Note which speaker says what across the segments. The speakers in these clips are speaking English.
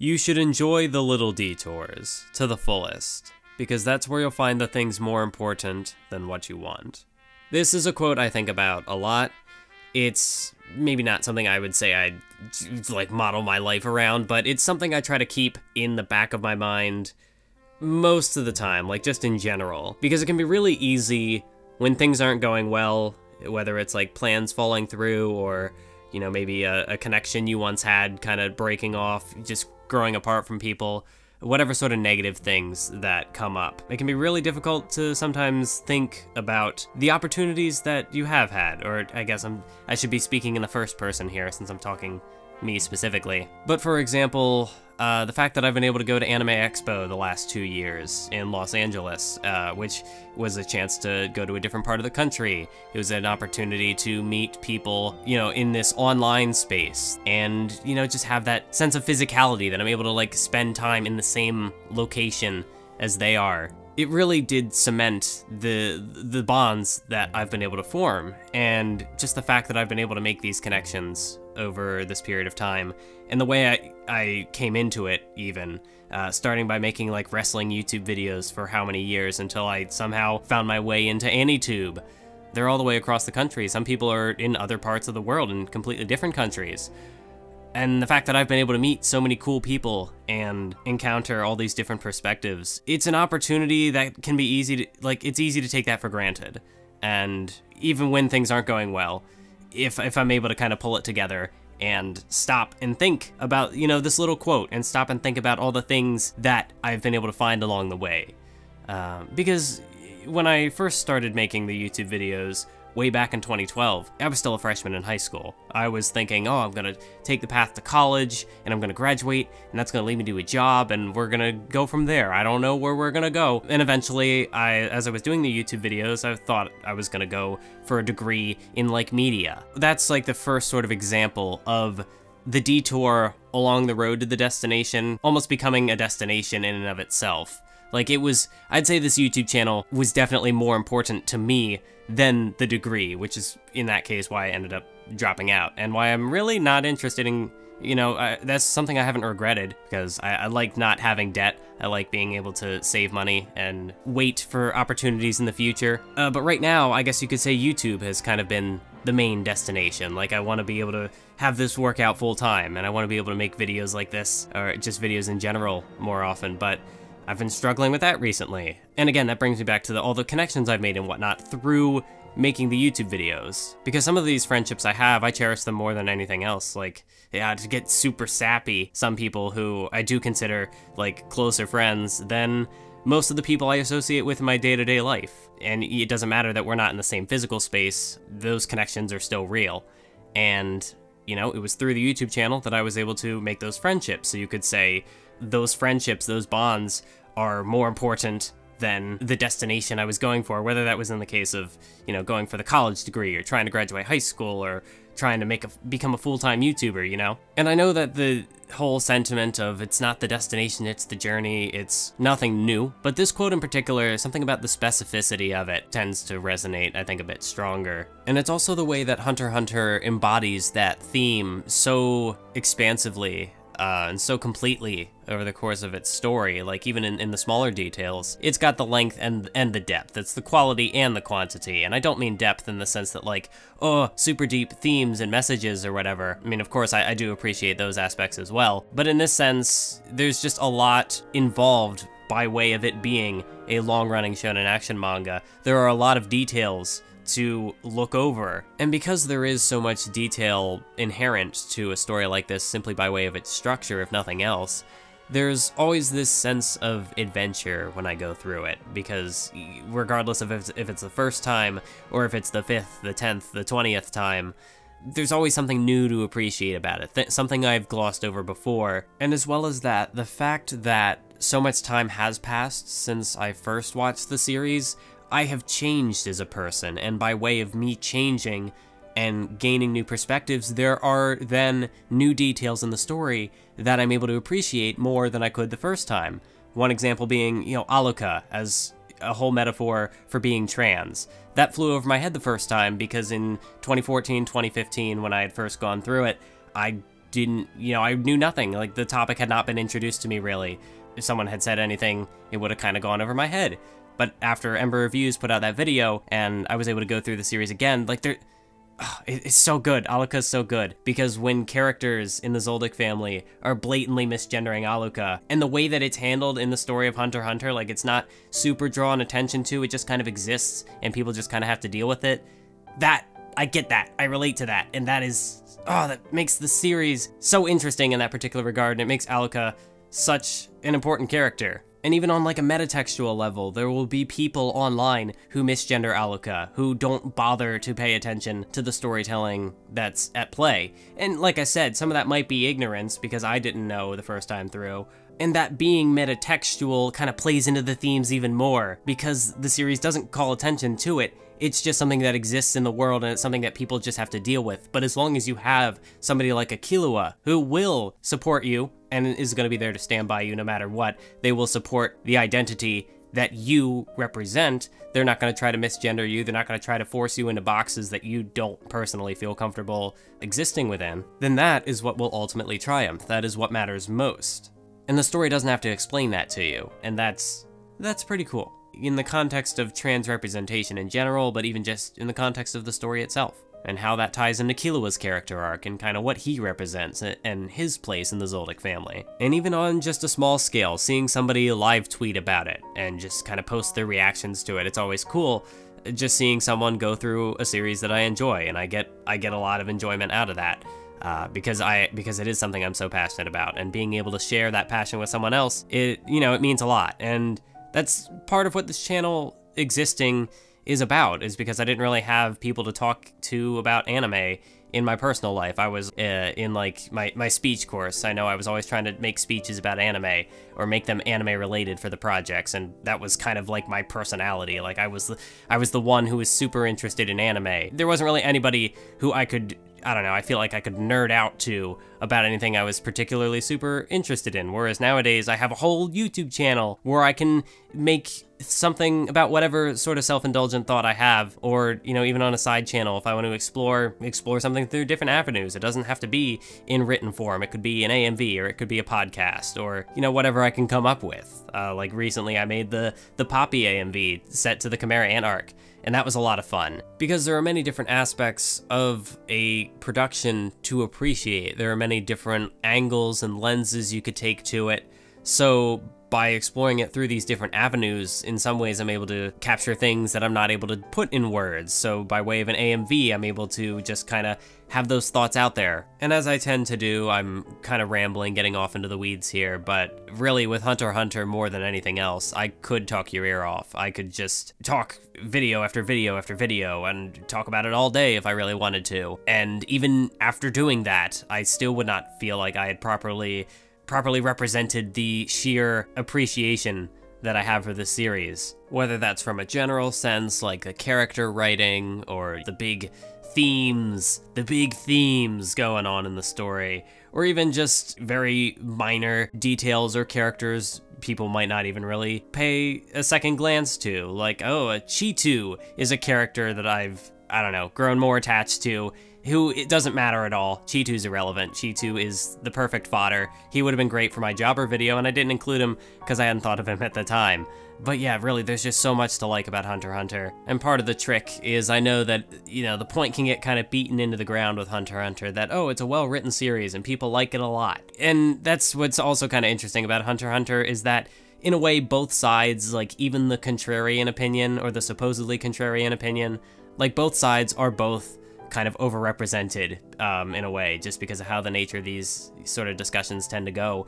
Speaker 1: You should enjoy the little detours to the fullest, because that's where you'll find the things more important than what you want. This is a quote I think about a lot. It's maybe not something I would say I'd like model my life around, but it's something I try to keep in the back of my mind most of the time, like just in general, because it can be really easy when things aren't going well, whether it's like plans falling through or, you know, maybe a connection you once had kind of breaking off, just growing apart from people, whatever sort of negative things that come up. It can be really difficult to sometimes think about the opportunities that you have had, or I guess I should be speaking in the first person here since I'm talking me specifically. But for example, the fact that I've been able to go to Anime Expo the last 2 years in Los Angeles, which was a chance to go to a different part of the country. It was an opportunity to meet people, you know, in this online space and, you know, just have that sense of physicality that I'm able to like spend time in the same location as they are. It really did cement the bonds that I've been able to form, and just the fact that I've been able to make these connections over this period of time, and the way I came into it even, starting by making like wrestling YouTube videos for how many years until I somehow found my way into AniTube. They're all the way across the country. Some people are in other parts of the world in completely different countries. And the fact that I've been able to meet so many cool people and encounter all these different perspectives, it's an opportunity that can be easy to, like, it's easy to take that for granted. And even when things aren't going well, if I'm able to kind of pull it together and stop and think about, you know, this little quote and stop and think about all the things that I've been able to find along the way. Because when I first started making the YouTube videos, way back in 2012, I was still a freshman in high school. I was thinking, oh, I'm gonna take the path to college, and I'm gonna graduate, and that's gonna lead me to a job, and we're gonna go from there. I don't know where we're gonna go. And eventually, as I was doing the YouTube videos, I thought I was gonna go for a degree in, like, media. That's, like, the first sort of example of the detour along the road to the destination almost becoming a destination in and of itself. Like, it was, I'd say this YouTube channel was definitely more important to me than the degree, which is, in that case, why I ended up dropping out, and why I'm really not interested in, you know, that's something I haven't regretted, because I like not having debt. I like being able to save money and wait for opportunities in the future. But right now, I guess you could say YouTube has kind of been the main destination. Like, I want to be able to have this work out full time, and I want to be able to make videos like this, or just videos in general more often, but I've been struggling with that recently. And again, that brings me back to all the connections I've made and whatnot through making the YouTube videos. Because some of these friendships I have, I cherish them more than anything else. Like, yeah, to get super sappy, some people who I do consider, like, closer friends than most of the people I associate with in my day-to-day life. And it doesn't matter that we're not in the same physical space, those connections are still real. And, you know, it was through the YouTube channel that I was able to make those friendships. So you could say those friendships, those bonds, are more important than the destination I was going for, whether that was in the case of, you know, going for the college degree, or trying to graduate high school, or trying to become a full-time YouTuber, you know? And I know that the whole sentiment of it's not the destination, it's the journey, it's nothing new, but this quote in particular, something about the specificity of it tends to resonate, I think, a bit stronger. And it's also the way that Hunter x Hunter embodies that theme so expansively and so completely over the course of its story, like even in the smaller details. It's got the length and the depth. It's the quality and the quantity. And I don't mean depth in the sense that, like, oh, super deep themes and messages or whatever. I mean, of course, I do appreciate those aspects as well. But in this sense, there's just a lot involved by way of it being a long-running shonen action manga. There are a lot of details to look over. And because there is so much detail inherent to a story like this simply by way of its structure, if nothing else, there's always this sense of adventure when I go through it, because regardless of if it's the first time, or if it's the 5th, the 10th, the 20th time, there's always something new to appreciate about it, something I've glossed over before. And as well as that, the fact that so much time has passed since I first watched the series, I have changed as a person, and by way of me changing and gaining new perspectives, there are then new details in the story that I'm able to appreciate more than I could the first time. One example being, you know, Aluka as a whole metaphor for being trans. That flew over my head the first time because in 2014, 2015, when I had first gone through it, I didn't, you know, I knew nothing. Like, the topic had not been introduced to me, really. If someone had said anything, it would have kind of gone over my head. But after Ember Reviews put out that video, and I was able to go through the series again, like, it's so good. Alluka's so good, because when characters in the Zoldyck family are blatantly misgendering Alluka, and the way that it's handled in the story of Hunter x Hunter, like, it's not super drawn attention to, it just kind of exists, and people just kind of have to deal with it. I get that. I relate to that, and that makes the series so interesting in that particular regard, and it makes Alluka such an important character. And even on like a metatextual level, there will be people online who misgender Alluka, who don't bother to pay attention to the storytelling that's at play. And like I said, some of that might be ignorance, because I didn't know the first time through. And that being metatextual kind of plays into the themes even more, because the series doesn't call attention to it. It's just something that exists in the world, and it's something that people just have to deal with. But as long as you have somebody like a Killua who will support you and is going to be there to stand by you no matter what, they will support the identity that you represent. They're not going to try to misgender you. They're not going to try to force you into boxes that you don't personally feel comfortable existing within. Then that is what will ultimately triumph. That is what matters most. And the story doesn't have to explain that to you, and that's pretty cool. In the context of trans representation in general, but even just in the context of the story itself, and how that ties into Killua's character arc, and kind of what he represents, and his place in the Zoldyck family. And even on just a small scale, seeing somebody live tweet about it, and just kind of post their reactions to it, it's always cool. Just seeing someone go through a series that I enjoy, and I get a lot of enjoyment out of that. Because it is something I'm so passionate about, and being able to share that passion with someone else, it means a lot. And that's part of what this channel existing is about, is because I didn't really have people to talk to about anime in my personal life. I was in like my speech course. I know I was always trying to make speeches about anime, or make them anime related for the projects, and that was kind of like my personality. Like, I was the one who was super interested in anime. There wasn't really anybody who I feel like I could nerd out to about anything I was particularly super interested in. Whereas nowadays, I have a whole YouTube channel where I can make something about whatever sort of self-indulgent thought I have, or, even on a side channel, if I want to explore something through different avenues. It doesn't have to be in written form. It could be an AMV, or it could be a podcast, or, whatever I can come up with. Like recently, I made the Poppy AMV set to the Chimera Ant arc, and that was a lot of fun, because there are many different aspects of a production to appreciate. There are many different angles and lenses you could take to it. So by exploring it through these different avenues, in some ways I'm able to capture things that I'm not able to put in words. So by way of an AMV, I'm able to just kind of have those thoughts out there. And as I tend to do, I'm kind of rambling, getting off into the weeds here, but really with Hunter x Hunter more than anything else, I could talk your ear off. I could just talk video after video after video and talk about it all day if I really wanted to. And even after doing that, I still would not feel like I had properly represented the sheer appreciation that I have for this series. Whether that's from a general sense, like the character writing, or the big themes going on in the story, or even just very minor details or characters people might not even really pay a second glance to. Like, oh, Cheetu is a character that I've, grown more attached to, who it doesn't matter at all. Cheetu's irrelevant. Cheetu is the perfect fodder. He would have been great for my Jobber video, and I didn't include him because I hadn't thought of him at the time. But yeah, really, there's just so much to like about Hunter x Hunter. And part of the trick is I know that, the point can get kind of beaten into the ground with Hunter x Hunter, that, oh, it's a well-written series and people like it a lot. And that's what's also kind of interesting about Hunter x Hunter, is that in a way, both sides, like even the contrarian opinion, or the supposedly contrarian opinion, like both sides are both kind of overrepresented in a way, just because of how the nature of these sort of discussions tend to go.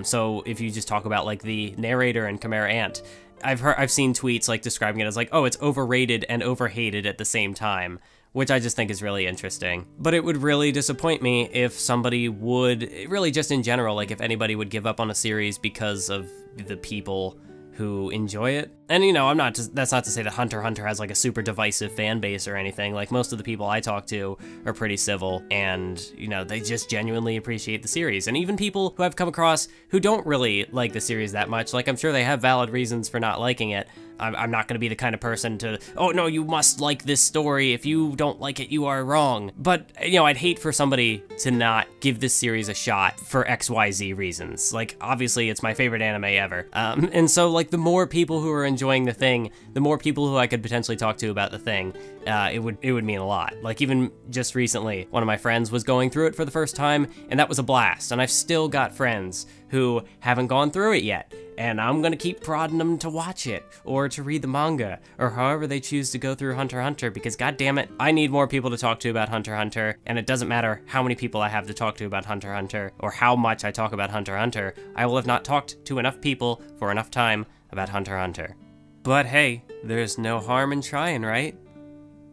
Speaker 1: So if you just talk about like the narrator and Chimera Ant, I've seen tweets like describing it as like, oh, it's overrated and overhated at the same time, which I just think is really interesting. But it would really disappoint me if somebody would, really just in general, like if anybody would give up on a series because of the people who enjoy it. And, you know, that's not to say that Hunter x Hunter has, like, a super divisive fan base or anything. Like, most of the people I talk to are pretty civil, and, you know, they just genuinely appreciate the series. And even people who I've come across who don't really like the series that much, like, I'm sure they have valid reasons for not liking it. I'm not gonna be the kind of person to, oh no, you must like this story. If you don't like it, you are wrong. But, you know, I'd hate for somebody to not give this series a shot for XYZ reasons. Like, obviously, it's my favorite anime ever. And so, like, the more people who are enjoying the thing, the more people who I could potentially talk to about the thing, it would mean a lot. Like, even just recently, one of my friends was going through it for the first time, and that was a blast. And I've still got friends who haven't gone through it yet. And I'm gonna keep prodding them to watch it, or to read the manga, or however they choose to go through Hunter x Hunter, because goddammit, I need more people to talk to about Hunter x Hunter, and it doesn't matter how many people I have to talk to about Hunter x Hunter, or how much I talk about Hunter x Hunter, I will have not talked to enough people for enough time about Hunter x Hunter. But hey, there's no harm in trying, right?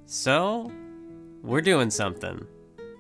Speaker 1: So, we're doing something.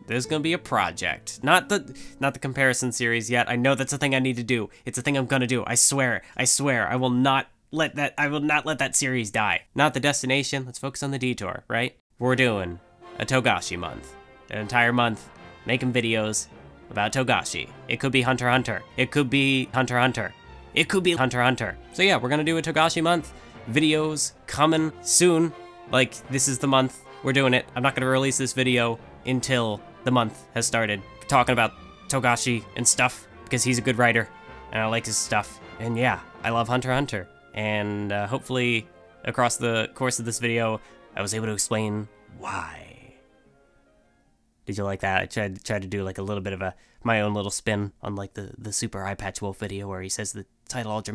Speaker 1: There's gonna be a project. Not the comparison series yet. I know that's a thing I need to do. It's a thing I'm gonna do. I swear. I will not let that series die. Not the destination. Let's focus on the detour, right? We're doing a Togashi month. An entire month making videos about Togashi. It could be Hunter x Hunter. It could be Hunter x Hunter. It could be Hunter x Hunter. So yeah, we're gonna do a Togashi month. Videos coming soon. Like, this is the month we're doing it. I'm not gonna release this video until the month has started, talking about Togashi and stuff, because he's a good writer, and I like his stuff. And yeah, I love Hunter x Hunter. And hopefully, across the course of this video, I was able to explain why. Did you like that? I tried to do like a little bit of my own little spin on like the Super Eye Patch Wolf video where he says the title all dramatic.